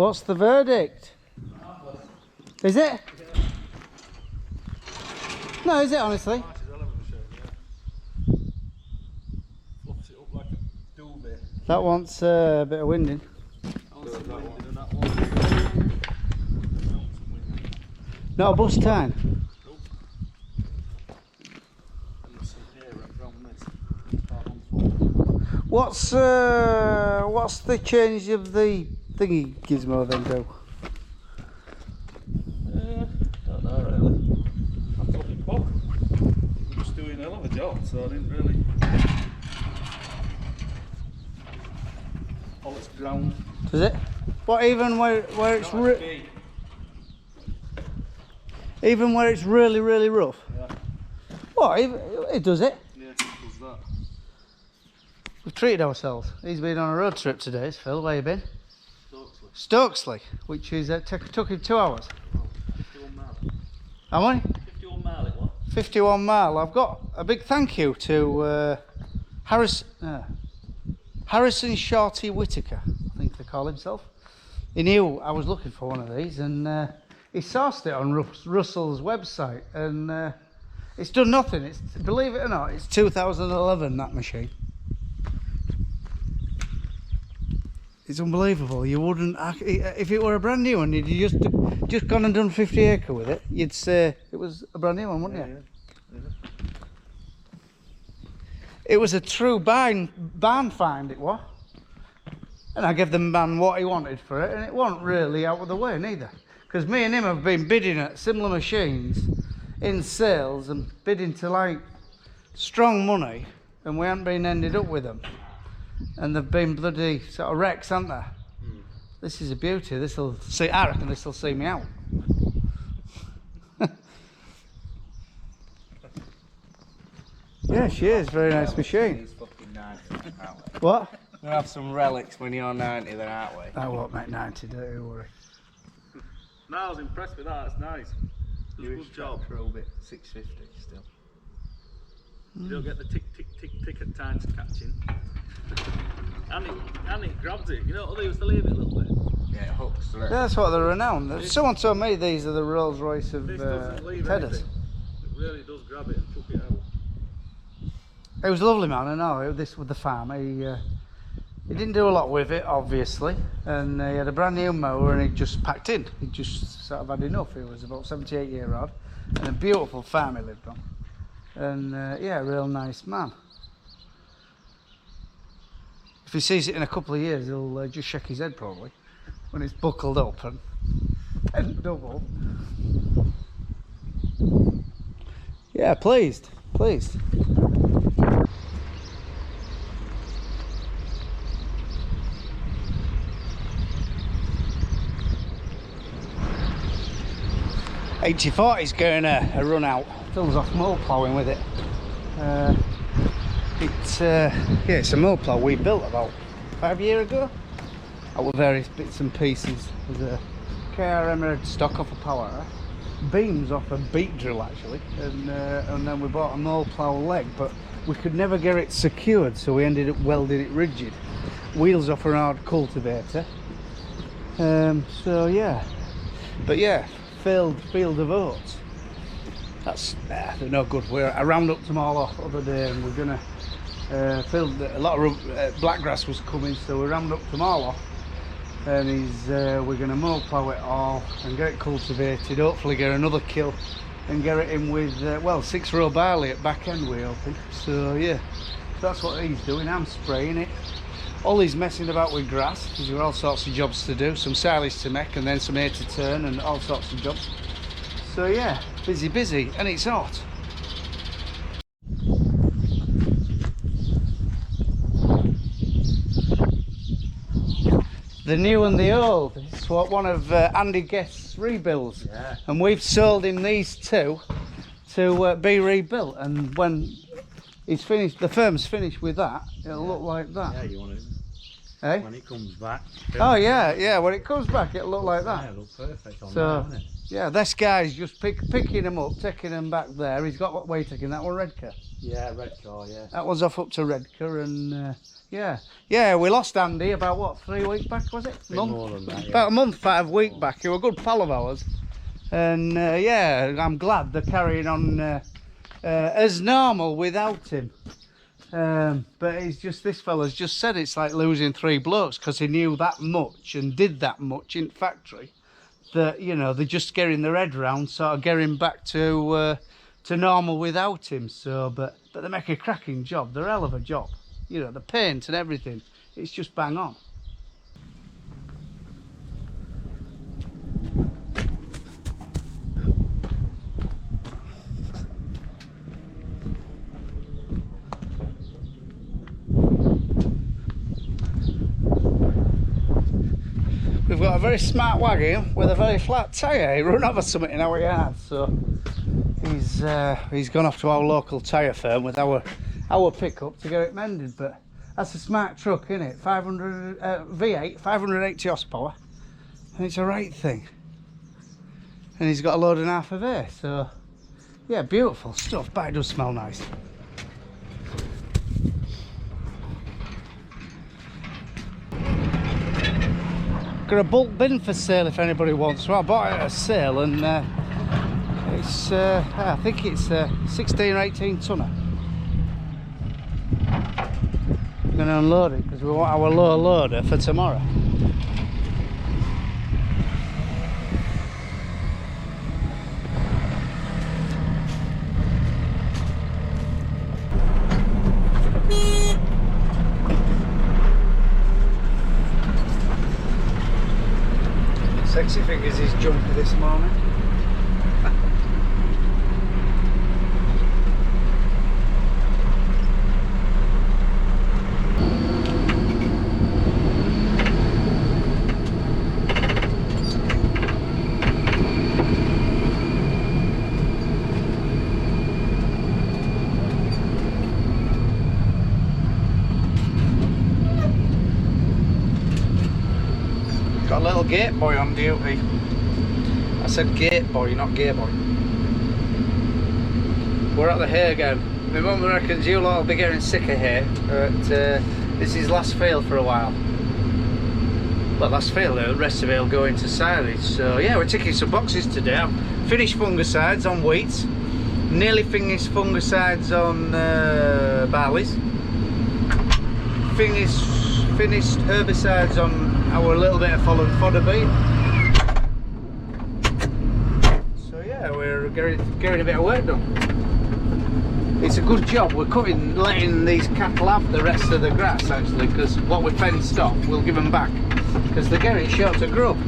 What's the verdict? Is it? No, is it honestly? That wants a bit of winding. Not a bus time. What's the change of the thingy gizmo then do? Don't know really. I took it book. We're just doing a hell of a job, so I didn't really. All it's ground. Does it? What, even where it's even where it's really rough? Yeah. What? It does it? Yeah, it does that. We've treated ourselves. He's been on a road trip today, Phil. Where you been? Stokesley. Stokesley, which is took him 2 hours. Oh, 51 mile. How many? 51 mile it was. 51 mile. I've got a big thank you to Harrison Shorty Whitaker, I think they call himself. He knew I was looking for one of these, and he sourced it on Russell's website, and it's done nothing. It's, believe it or not, it's 2011, that machine. It's unbelievable. You wouldn't, if it were a brand new one, you'd just gone and done 50 acre with it, you'd say it was a brand new one, wouldn't you? Yeah. It was a true barn find, it was. And I gave the man what he wanted for it, and it wasn't really out of the way neither. Because me and him have been bidding at similar machines in sales and bidding to like strong money, and we haven't been ended up with them. And they've been bloody sort of wrecks, haven't they? Mm. This is a beauty. This'll see. I reckon this'll see me out. Yeah, she is. Very nice machine. What? We'll have some relics when you're 90 then, aren't we? I won't make 90, don't you worry. No, I was impressed with that. It's nice. It was a good job. Robit 650 still. You don't get the tick at times catching. and it grabs it. You know what they used to leave it a little bit? Yeah, it hooks through. Yeah, that's what they're renowned. Someone told me these are the Rolls Royce of Tedders. It really does grab it and chuck it out. It was a lovely man, I know. This with the farm. He didn't do a lot with it, obviously, and he had a brand new mower and he just packed in. He just sort of had enough. He was about 78-year-old, and a beautiful farm he lived on. And yeah, a real nice man. If he sees it in a couple of years, he'll just shake his head probably when it's buckled up and double. Yeah, pleased. 8040's going a run out. Phil's off mow ploughing with it. It's a mow plough we built about 5 years ago. Out with various bits and pieces. There's a KRM stock off a power, beams off a beat drill actually, and then we bought a mow plough leg, but we could never get it secured, so we ended up welding it rigid. Wheels off a hard cultivator. So yeah, but yeah. Field of oats. That's they're no good. I rounded up them all off the other day, and we're gonna a lot of blackgrass was coming, so we rounded up them all off, and we're gonna mow plough it all and get it cultivated. Hopefully get another kill and get it in with 6-row barley at back end, we're hoping. So yeah, that's what he's doing. I'm spraying it. Ollie's messing about with grass because there are all sorts of jobs to do, some silage to make and then some hay to turn and all sorts of jobs. So yeah, busy, and it's hot. The new and the old. It's one of Andy Guest's rebuilds, yeah. And we've sold him these two to be rebuilt, and when he's finished, the firm's finished with that, it'll look like that. Yeah, you want it. Hey? When it comes back. Oh yeah, when it comes back it'll look like that. Yeah, it'll look perfect on so, that, Yeah, this guy's just picking them up, taking them back there. He's got what way taking that one, Redcar. Yeah, red car, yeah. That was off up to Redcar, and yeah, we lost Andy about what, 3 weeks back, was it? More than that, yeah. About a month, 5 weeks back. He was a good pal of ours, and yeah, I'm glad they're carrying on as normal without him. But it's just, this fella's just said it's like losing 3 blokes, because he knew that much and did that much in factory, that, you know, they're just getting their head round, sort of getting back to normal without him. So, but they make a cracking job. They're a hell of a job. You know, the paint and everything, it's just bang on. We've got a very smart wagon with a very flat tyre. He run over something in our yard, so he's gone off to our local tyre firm with our pickup to get it mended. But that's a smart truck, isn't it? 500 V8, 580 horsepower, and it's a right thing. And he's got a load and a half of air, so yeah, beautiful stuff. But it does smell nice. Got a bulk bin for sale if anybody wants. So I bought it at a sale, and it's I think it's 16 or 18 tonner. I'm going to unload it because we want our low loader for tomorrow. Sexy fingers is jumpy this morning. Got a little gate boy on duty. I said gate boy, not gear boy. We're at the hay again. My mum reckons you lot will be getting sick of hay, but this is last field for a while. Well, last field, the rest of it will go into silage. So yeah, we're ticking some boxes today. I've finished fungicides on wheat, nearly finished fungicides on barleys, finished herbicides on our little bit of fallen fodder bean. So yeah, we're getting a bit of work done. It's a good job. We're letting these cattle have the rest of the grass actually, because what we fenced off, we'll give them back, because they're getting short of grub.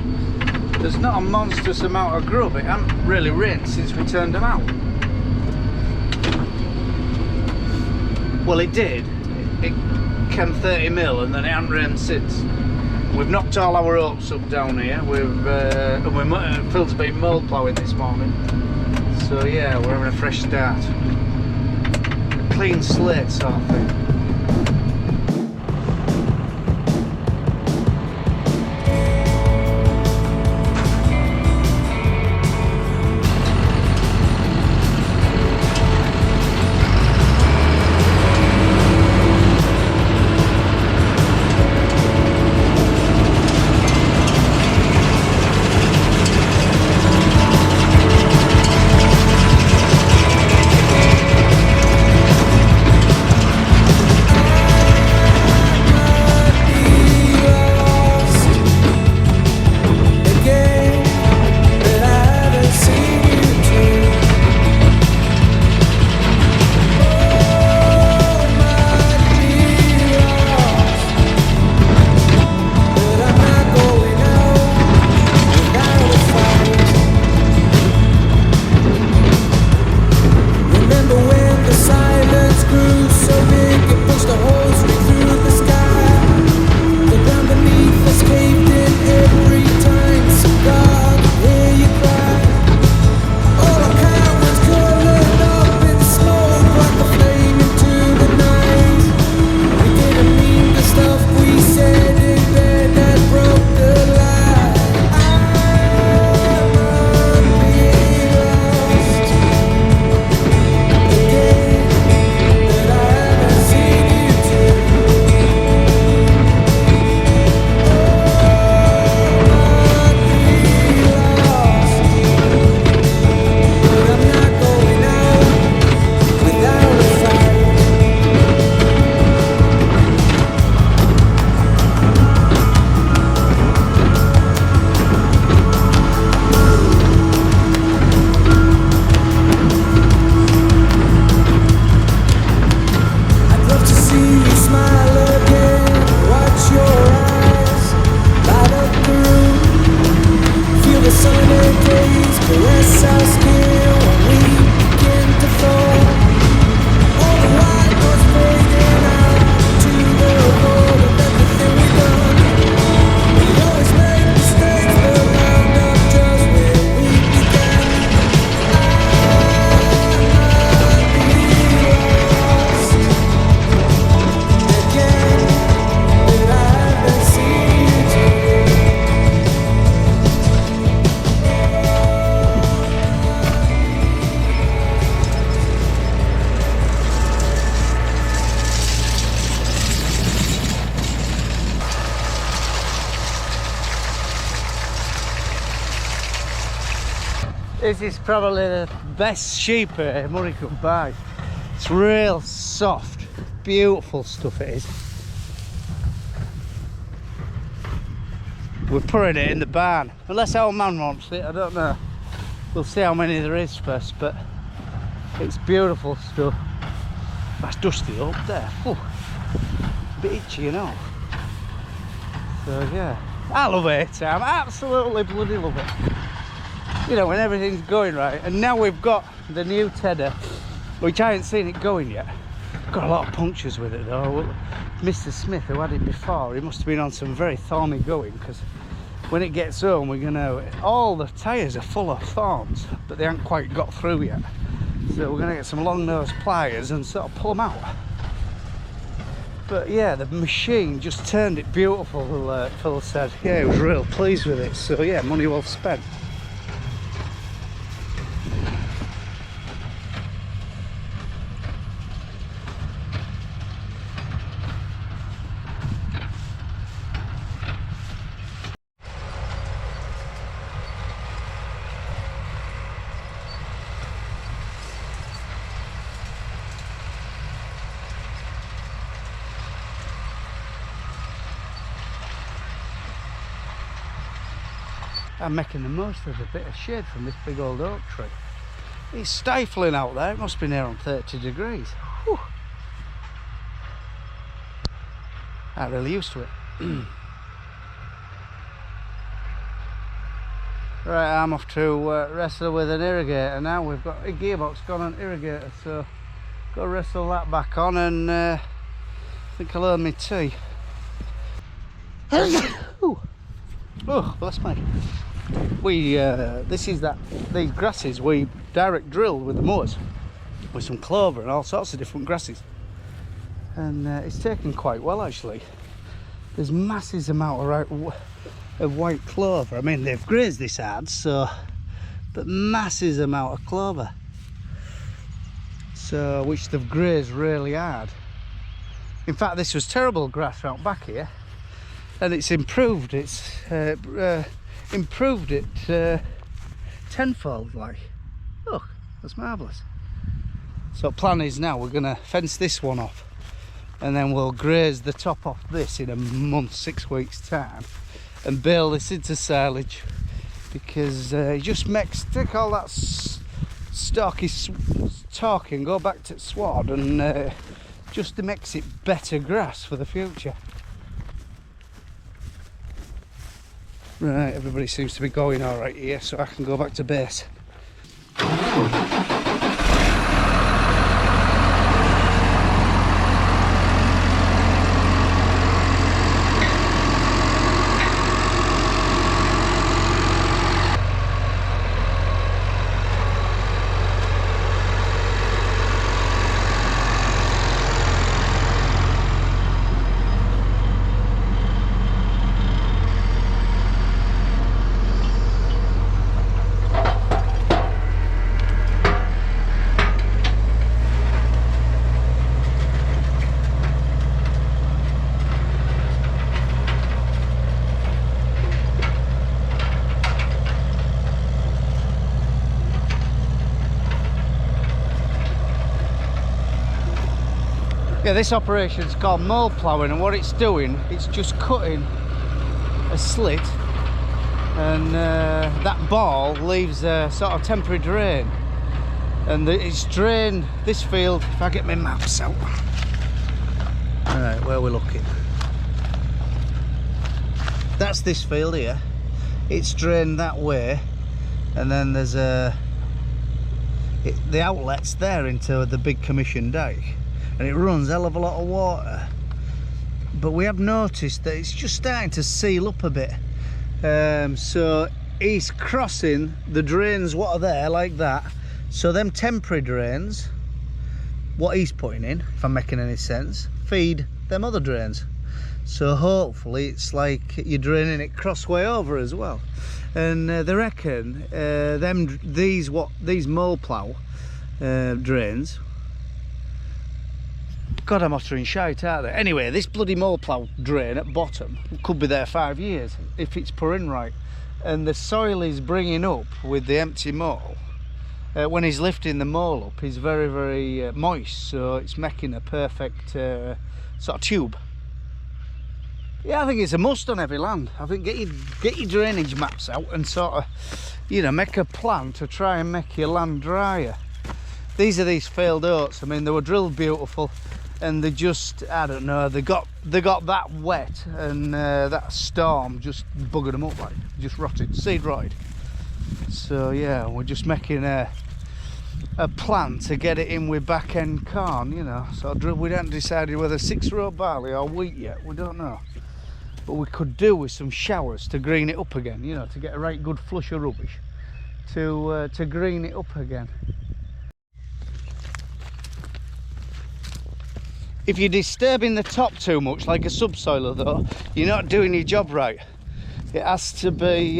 There's not a monstrous amount of grub. It hasn't really rained since we turned them out. Well, it did. It came 30 mil and then it hasn't rained since. We've knocked all our oats up down here. Phil's been mould ploughing this morning. So yeah, we're having a fresh start. A clean slate sort of thing. This is probably the best sheep money could buy. It's real soft, beautiful stuff it is. We're putting it in the barn, unless our man wants it, I don't know. We'll see how many there is first, but it's beautiful stuff. That's dusty up there. Ooh, a bit itchy, you know. So yeah, I love it, Sam. Absolutely bloody love it. You know, when everything's going right. And now we've got the new tedder, which I ain't seen it going yet. Got a lot of punctures with it though. Mr. Smith, who had it before, he must have been on some very thorny going, because when it gets home, we're gonna, all the tyres are full of thorns, but they haven't quite got through yet. So we're gonna get some long nose pliers and sort of pull them out. But yeah, the machine just turned it beautiful, Phil said. Yeah, he was real pleased with it. So yeah, money well spent. I'm making the most of a bit of shade from this big old oak tree. It's stifling out there. It must be near on 30 degrees. Whew. I'm really used to it. Right, I'm off to wrestle with an irrigator now. We've got a gearbox gone on irrigator, so got to wrestle that back on, and I think I'll earn my tea. Oh, bless me. We these grasses we direct drilled with the mowers, with some clover and all sorts of different grasses, and it's taken quite well actually. There's masses amount of white clover. I mean, they've grazed this hard, so, but masses amount of clover, so which they've grazed really hard. In fact, this was terrible grass out back here, and it's improved. It's improved it tenfold. Like, look, that's marvellous. So plan is now we're gonna fence this one off, and then we'll graze the top off this in a month, 6 weeks time, and bale this into silage, because it just makes, take all that stalky talk and go back to sward, and just makes it better grass for the future. Right, everybody seems to be going all right here, so I can go back to base. Yeah, this operation is called mole ploughing, and what it's doing, it's just cutting a slit, and that ball leaves a sort of temporary drain, and it's drained this field. If I get my maps out, right, where we're looking, that's this field here. It's drained that way, and then there's the outlet's there into the big commission dike, and it runs a hell of a lot of water. But we have noticed that it's just starting to seal up a bit, so he's crossing the drains what are there like that, so them temporary drains, what he's putting in, if I'm making any sense, feed them other drains. So hopefully it's like you're draining it crossway over as well. And they reckon these mole plough drains, God, I'm uttering shite, aren't they? Anyway, this bloody mole plough drain at bottom could be there 5 years if it's pouring right. and the soil is bringing up with the empty mole. When he's lifting the mole up, he's very, very moist, so it's making a perfect sort of tube. Yeah, I think it's a must on every land. I think get your drainage maps out and sort of, you know, make a plan to try and make your land drier. These are these failed oats. I mean, they were drilled beautiful, and they just, I don't know, they got that wet, and that storm just buggered them up, like just rotted, seed rotted. So yeah, we're just making a plan to get it in with back end corn, you know. So we haven't decided whether 6-row barley or wheat yet. We don't know, but we could do with some showers to green it up again, you know, to get a right good flush of rubbish to green it up again. If you're disturbing the top too much, like a subsoiler though, you're not doing your job right. It has to be,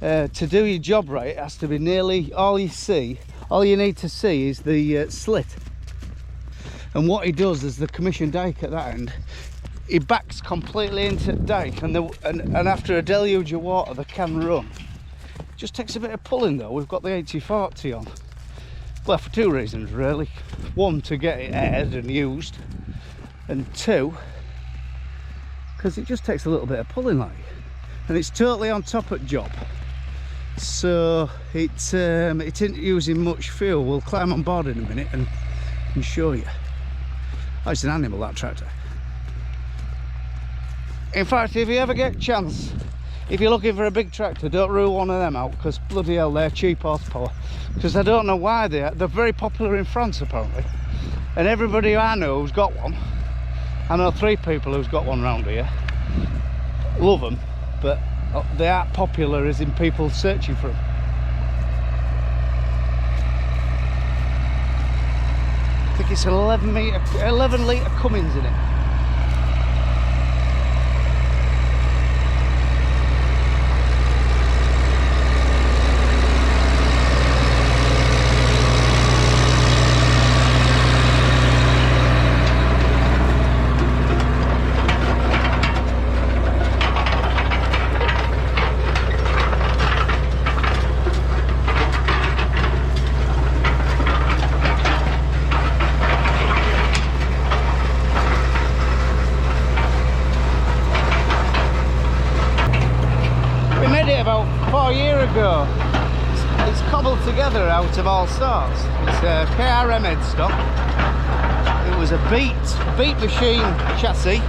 to do your job right, it has to be nearly all you see. All you need to see is the slit. And what he does is the commission dike at that end, he backs completely into the dike, and after a deluge of water they can run. It just takes a bit of pulling though. We've got the 80/40 on. Well, for two reasons really. One, to get it aired and used, and two, because it just takes a little bit of pulling, like, and it's totally on top of the job, so it isn't using much fuel. We'll climb on board in a minute and show you. Oh, it's an animal, that tractor. In fact, if you ever get a chance, if you're looking for a big tractor, don't rule one of them out, because bloody hell, they're cheap horsepower. Because I don't know why they're very popular in France apparently, and everybody I know who's got one, I know 3 people who's got one round here, love them, but they aren't popular as in people searching for them. I think it's an 11 litre Cummins in it. About 4 years ago. It's cobbled together out of all sorts. It's a KRM headstock. It was a beat machine chassis.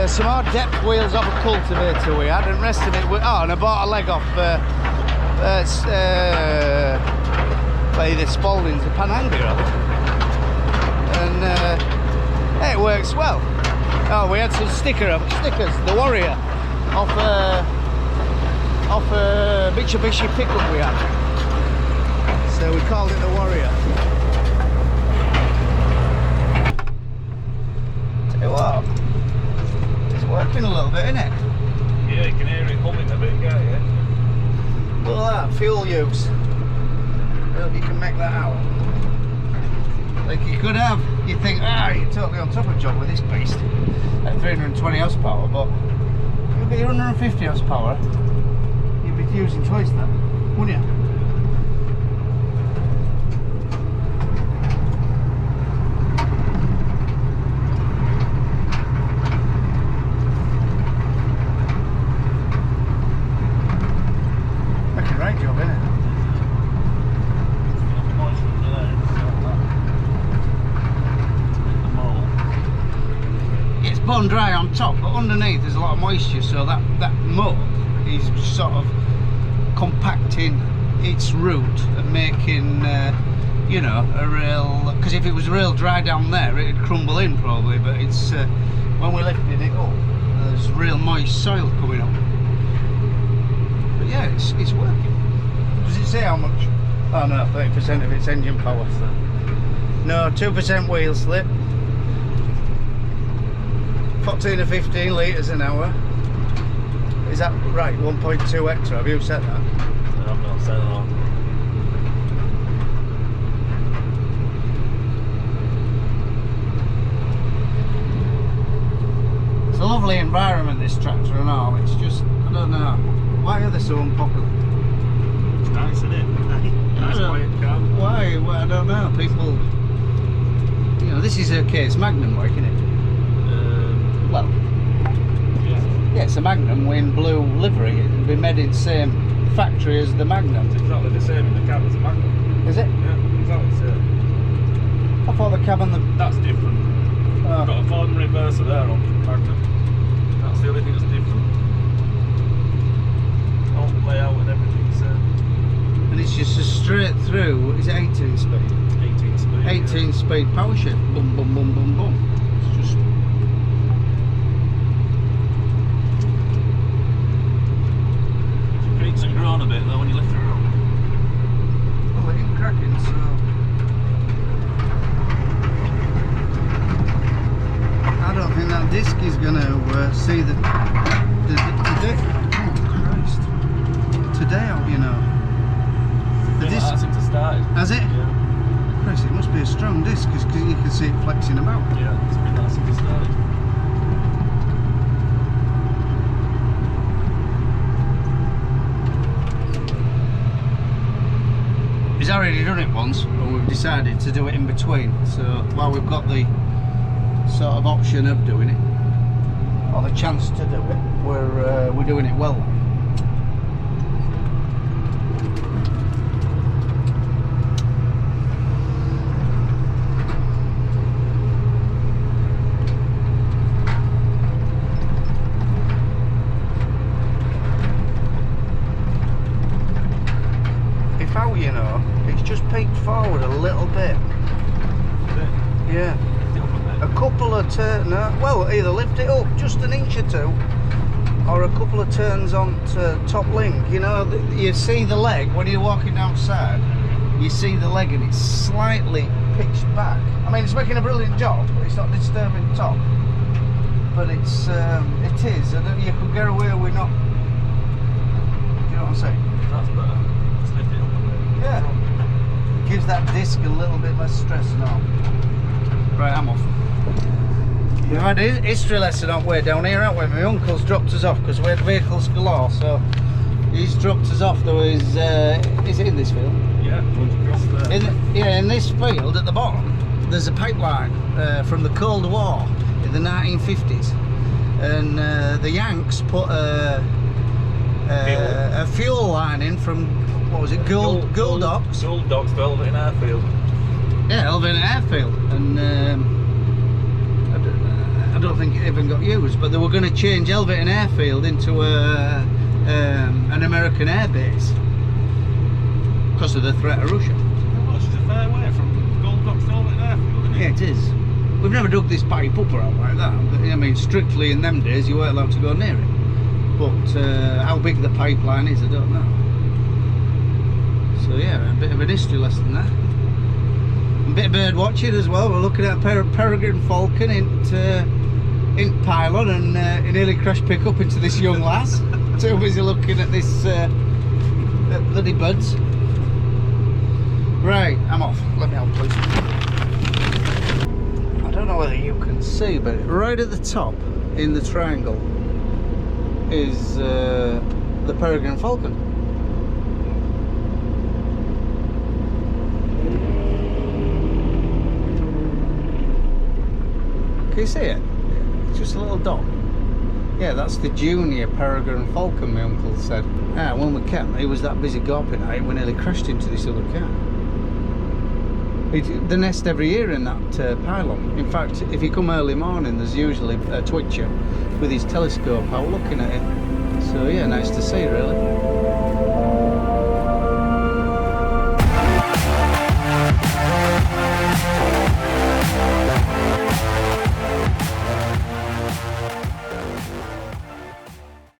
Some more depth wheels off a cultivator we had, and the rest of it and I bought a leg off by the Spaldings of Pananga, and it works well. Oh, we had some stickers, the Warrior off a Mitsubishi pickup we had, so we called it the Warrior. Tell you what, it's working a little bit, isn't it? Yeah, you can hear it humming a bit, can't you? Look at that, fuel use. I hope you can make that out. Like you could have, you think, you're totally on top of the job with this beast at 320 horsepower, but you'll be 150 horsepower. Using twice that, wouldn't you? Making a right job, isn't it? It's bone dry on top, but underneath there's a lot of moisture, so that mud is sort of compacting its root and making you know, a real, because if it was real dry down there it'd crumble in probably, but it's when we're lifting it up there's real moist soil coming up. But yeah, it's working. Does it say how much? Oh no, 30% of its engine power. No, 2% wheel slip, 14 or 15 litres an hour. Is that right? 1.2 extra. Have you set that? I've not set that on. It's a lovely environment, this tractor and all. It's just, I I don't know. Why are they so unpopular? It's nice, isn't it? Nice quiet car. Why? Well, I don't know. People, you know, this is a case Magnum work, isn't it? Well, yeah, it's a Magnum in blue livery. It'll be made in the same factory as the Magnum. It's exactly the same in the cab as the Magnum. Is it? Yeah, exactly the same. I thought the cab and the... That's different. Oh. Got a Ford reverser there on Magnum. That's the only thing that's different. All the layout and everything's the same. And it's just a straight through, is it 18 speed? 18 speed. 18 yeah. speed power shift. Boom, boom, boom, boom, boom. It's just... It creaks and groan a bit though when you lift her up. Well, it ain't cracking, so... I don't think that disc is going to see the today. Oh Christ! Today, you know, the disc That seems to start. has it. Yeah. Christ, it must be a strong disc because you can see it flexing about. Yeah, it's been that since it started. He's already done it once, but we've decided to do it in between. So while we've got the sort of option of doing it, or the chance to do it, we're doing it well. If out, you know, it's just peeked forward a little bit. Yeah. A couple of turns, well, either lift it up just an inch or two, or a couple of turns onto top link. You know, you see the leg when you're walking outside. You see the leg and it's slightly pitched back. I mean, it's making a brilliant job, but it's not disturbing top. But it is, and you could get away with not. Do you know what I'm saying? That's better. Just lift it up a bit. Yeah. Gives that disc a little bit less stress now. Right, I'm off. We've had a history lesson on way down here, haven't we? My uncle's dropped us off because we had vehicles galore, so he's dropped us off. There was, is it in this field? Yeah, across there. In this field at the bottom, there's a pipeline from the Cold War in the 1950s, and the Yanks put a fuel line in from, what was it, Gold Docks? Gold Docks, Velvet in Airfield. Yeah, Elvin Airfield, and I don't think it even got used, but they were going to change Elvin Airfield into an American air base because of the threat of Russia. Well, she's a fair way from Gold Docks to Velvet Airfield, isn't it? Yeah, it is. We've never dug this pipe up or out like that. I mean, strictly in them days, you weren't allowed to go near it. But how big the pipeline is, I don't know. So yeah, a bit of an history lesson there. A bit of bird watching as well. We're looking at a peregrine falcon in pylon, and he nearly crashed pickup into this young lass. Too busy looking at this bloody birds. Right, I'm off. Let me out, please. I don't know whether you can see, but right at the top in the triangle is the peregrine falcon. Can you see it? It's just a little dot. Yeah, that's the junior peregrine falcon, my uncle said. Ah, when we came, he was that busy gawping at it, we nearly crashed into this other car. They nest every year in that pylon. In fact, if you come early morning, there's usually a twitcher with his telescope out looking at it. So yeah, nice to see, really.